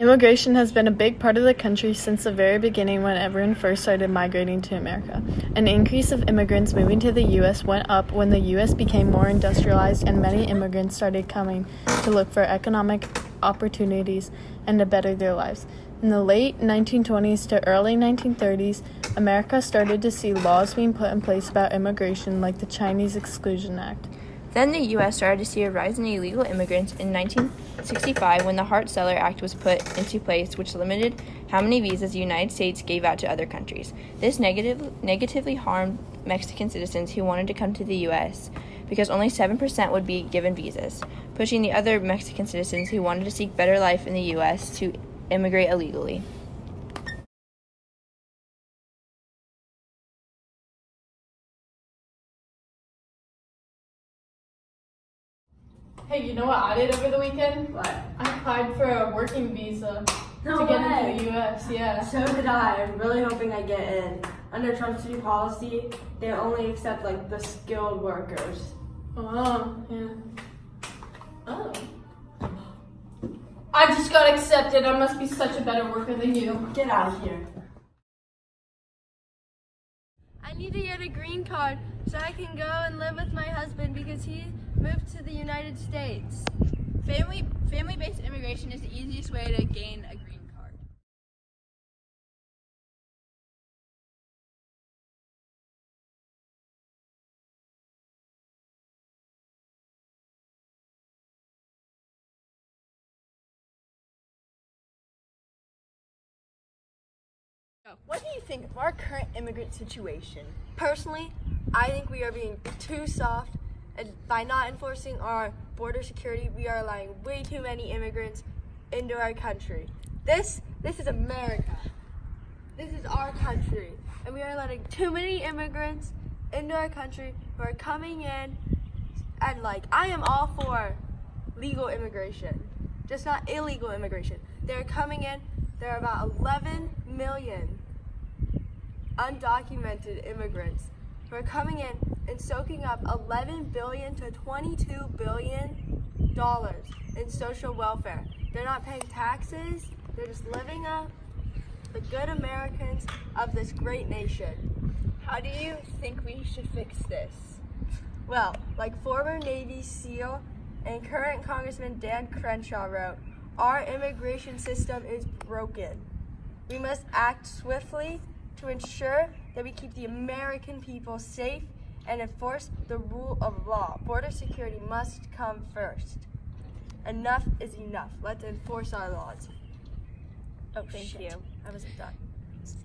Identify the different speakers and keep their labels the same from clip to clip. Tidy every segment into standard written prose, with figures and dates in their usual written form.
Speaker 1: Immigration has been a big part of the country since the very beginning when everyone first started migrating to America. An increase of immigrants moving to the U.S. went up when the U.S. became more industrialized and many immigrants started coming to look for economic opportunities and to better their lives. In the late 1920s to early 1930s, America started to see laws being put in place about immigration, like the Chinese Exclusion Act.
Speaker 2: Then the U.S. started to see a rise in illegal immigrants in 1965 when the Hart-Celler Act was put into place, which limited how many visas the United States gave out to other countries. This negatively harmed Mexican citizens who wanted to come to the U.S. because only 7% would be given visas, pushing the other Mexican citizens who wanted to seek better life in the U.S. to immigrate illegally.
Speaker 1: Hey, you know what I did over the weekend?
Speaker 3: What?
Speaker 1: I applied for a working visa to get into the U.S., yeah.
Speaker 3: So did I. I'm really hoping I get in. Under Trump's new policy, they only accept the skilled workers.
Speaker 1: Oh, yeah. Oh. I just got accepted. I must be such a better worker than you.
Speaker 3: Get out of here.
Speaker 4: I need to get a green card so I can go and live with my husband because he moved to the United States.
Speaker 5: Family-based immigration is the easiest way to gain a green card.
Speaker 4: What do you think of our current immigrant situation? Personally, I think we are being too soft, and by not enforcing our border security, we are allowing way too many immigrants into our country. This is America. This is our country, and we are letting too many immigrants into our country who are coming in, and I am all for legal immigration, just not illegal immigration. They're coming in. There are about 11 million undocumented immigrants who are coming in and soaking up $11 billion to $22 billion in social welfare. They're not paying taxes. They're just living up the good Americans of this great nation.
Speaker 5: How do you think we should fix this?
Speaker 4: Well, like former Navy SEAL and current Congressman Dan Crenshaw wrote, our immigration system is broken. We must act swiftly to ensure that we keep the American people safe and enforce the rule of law. Border security must come first. Enough is enough. Let's enforce our laws. Oh, thank you. I wasn't done.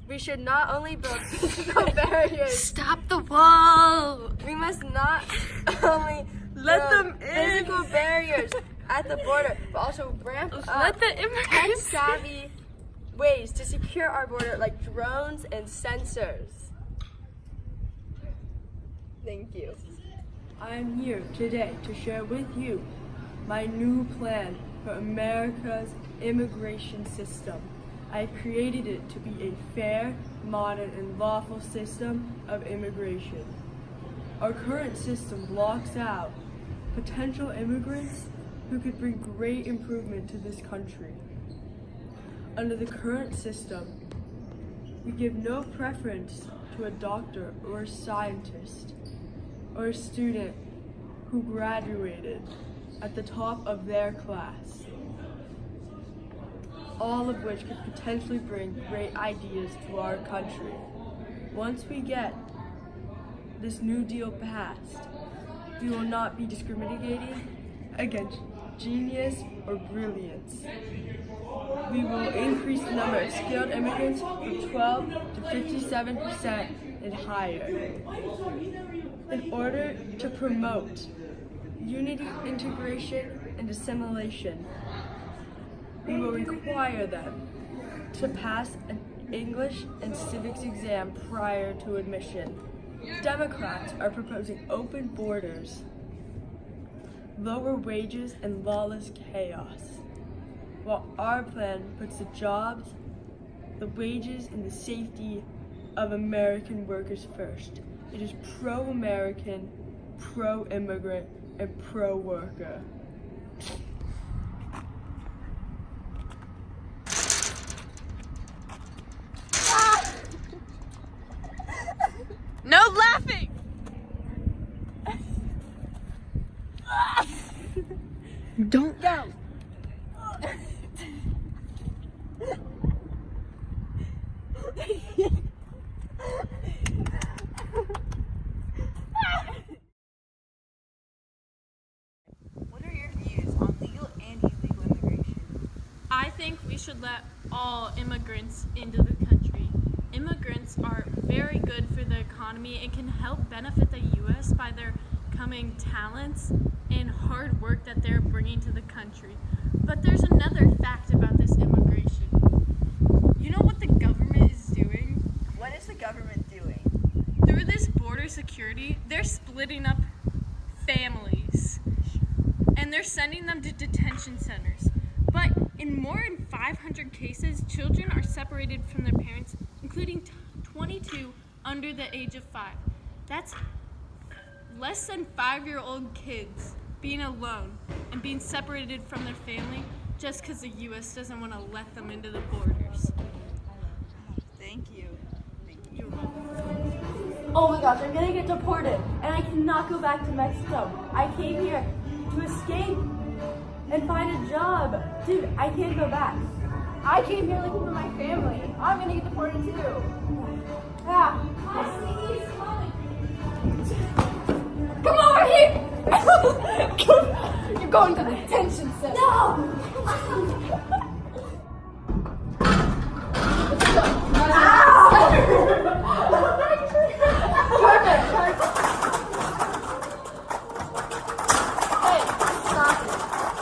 Speaker 4: We should not only build physical barriers.
Speaker 5: Stop the wall!
Speaker 4: We must not only
Speaker 5: Let
Speaker 4: build
Speaker 5: them in.
Speaker 4: physical barriers at the border, but also ramp up
Speaker 5: the immigrants in.
Speaker 4: tech-savvy ways to secure our border, like drones and sensors. Thank you.
Speaker 6: I am here today to share with you my new plan for America's immigration system. I created it to be a fair, modern, and lawful system of immigration. Our current system blocks out potential immigrants who could bring great improvement to this country. Under the current system, we give no preference to a doctor or a scientist or a student who graduated at the top of their class, all of which could potentially bring great ideas to our country. Once we get this New Deal passed, we will not be discriminating against genius or brilliance. We will increase the number of skilled immigrants from 12 to 57% and higher. In order to promote unity, integration, and assimilation, we will require them to pass an English and civics exam prior to admission. Democrats are proposing open borders, lower wages, and lawless chaos, while our plan puts the jobs, the wages, and the safety of American workers first. It is pro-American, pro-immigrant, and pro-worker.
Speaker 1: think we should let all immigrants into the country. Immigrants are very good for the economy and can help benefit the U.S. by their coming talents and hard work that they're bringing to the country. But there's another fact about this immigration. You know what the government is doing?
Speaker 5: What is the government doing?
Speaker 1: Through this border security, they're splitting up families and they're sending them to detention centers. But in more than 500 cases, children are separated from their parents, including 22 under the age of 5. That's less than 5-year-old kids being alone and being separated from their family just because the U.S. doesn't want to let them into the borders.
Speaker 5: Thank you.
Speaker 1: You're welcome.
Speaker 4: Oh my gosh, I'm gonna get deported and I cannot go back to Mexico. I came here to escape and find a job. Dude, I can't go back.
Speaker 5: I came here looking for my family. I'm gonna get deported too.
Speaker 4: Ah.
Speaker 5: Come over here! You're going to the detention center.
Speaker 4: No!
Speaker 1: Hey, stop it.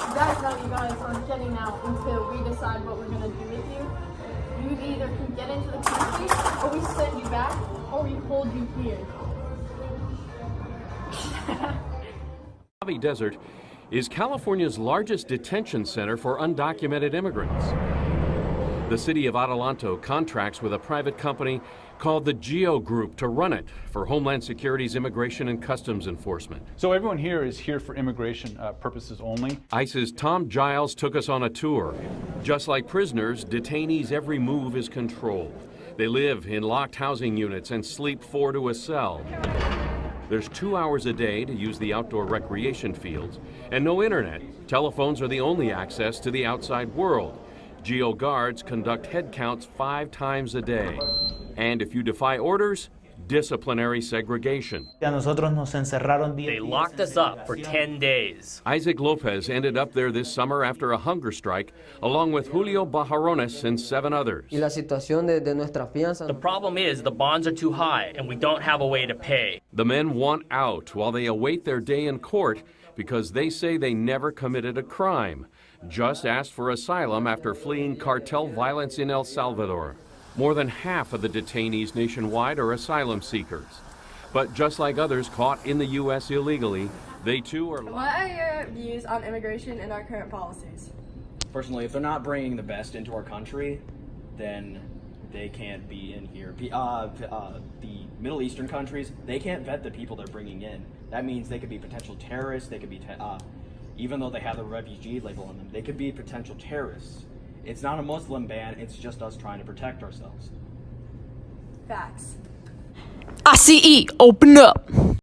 Speaker 1: You guys know you guys aren't getting out until we decide what we're gonna do with you. You either can get into the country, or we send you back, or we hold you here.
Speaker 7: Mojave Desert is California's largest detention center for undocumented immigrants. The city of Adelanto contracts with a private company called the GEO Group to run it for Homeland Security's Immigration and Customs Enforcement.
Speaker 8: So everyone here is here for immigration purposes only.
Speaker 7: ICE's Tom Giles took us on a tour. Just like prisoners, detainees' every move is controlled. They live in locked housing units and sleep 4 to a cell. There's 2 hours a day to use the outdoor recreation fields, and no internet. Telephones are the only access to the outside world. GEO guards conduct head counts 5 times a day. And if you defy orders, disciplinary segregation.
Speaker 9: They
Speaker 10: locked us up for 10 days.
Speaker 7: Isaac Lopez ended up there this summer after a hunger strike, along with Julio Bajarones and 7 others.
Speaker 10: The problem is the bonds are too high and we don't have a way to pay.
Speaker 7: The men want out while they await their day in court because they say they never committed a crime, just asked for asylum after fleeing cartel violence in El Salvador. More than half of the detainees nationwide are asylum seekers. But just like others caught in the U.S. illegally, they too are...
Speaker 3: What are your views on immigration and our current policies?
Speaker 11: Personally, if they're not bringing the best into our country, then they can't be in here. The Middle Eastern countries, they can't vet the people they're bringing in. That means they could be potential terrorists, they could be, even though they have the refugee label on them, they could be potential terrorists. It's not a Muslim ban, it's just us trying to protect ourselves.
Speaker 3: Facts.
Speaker 1: ICE, open up!